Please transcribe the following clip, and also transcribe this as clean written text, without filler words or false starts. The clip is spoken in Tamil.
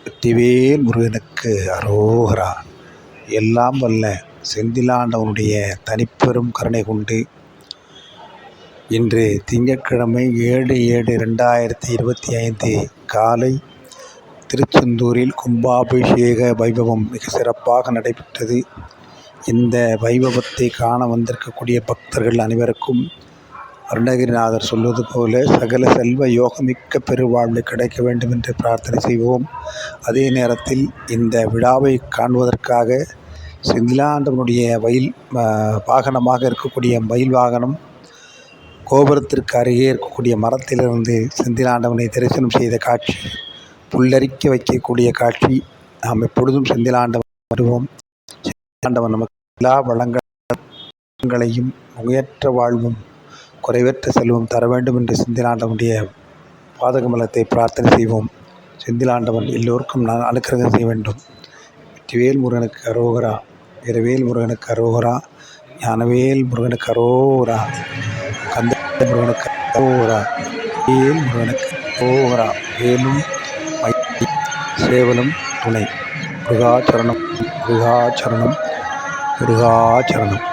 வெற்றிவேல் முருகனுக்கு அரோகரா. எல்லாம் வல்ல செந்திலாண்டவனுடைய தனிப்பெரும் கருணை கொண்டு இன்று திங்கட்கிழமை 7/7/2025 காலை திருச்செந்தூரில் கும்பாபிஷேக வைபவம் மிக சிறப்பாக நடைபெற்றது. இந்த வைபவத்தை காண வந்திருக்கக்கூடிய பக்தர்கள் அனைவருக்கும் அருணகிரிநாதர் சொல்வது போல சகல செல்வ யோகமிக்க பெருவாழ்வு கிடைக்க வேண்டும் என்று பிரார்த்தனை செய்வோம். அதே நேரத்தில் இந்த விழாவை காண்பதற்காக செந்திலாண்டவனுடைய வாகனமாக இருக்கக்கூடிய மயில் வாகனம் கோபுரத்திற்கு அருகே இருக்கக்கூடிய மரத்திலிருந்து செந்திலாண்டவனை தரிசனம் செய்த காட்சி, புல்லரிக்க வைக்கக்கூடிய காட்சி. நாம் எப்பொழுதும் செந்திலாண்டவன் வருவோம். செந்திலாண்டவன் நமக்கு எல்லா வளங்களையும் முகையற்ற வாழ்வும் குறைவற்ற செல்வம் தர வேண்டும் என்று செந்திலாண்டவனுடைய பாதகமலத்தை பிரார்த்தனை செய்வோம். செந்திலாண்டவன் எல்லோருக்கும் அனுக்கிரகம் செய்ய வேண்டும். வெற்றிவேல் முருகனுக்கு அரோகரா. வீரவேல் முருகனுக்கு அரோகரா. ஞானவேல் முருகனுக்கு அரோகரா. கந்த முருகனுக்கு அரோகரா. வேல் முருகனுக்கு அரோகரா. வேலும் சேவலும் துணை. முருகாச்சரணம் முருகாச்சரணம் முருகாச்சரணம்.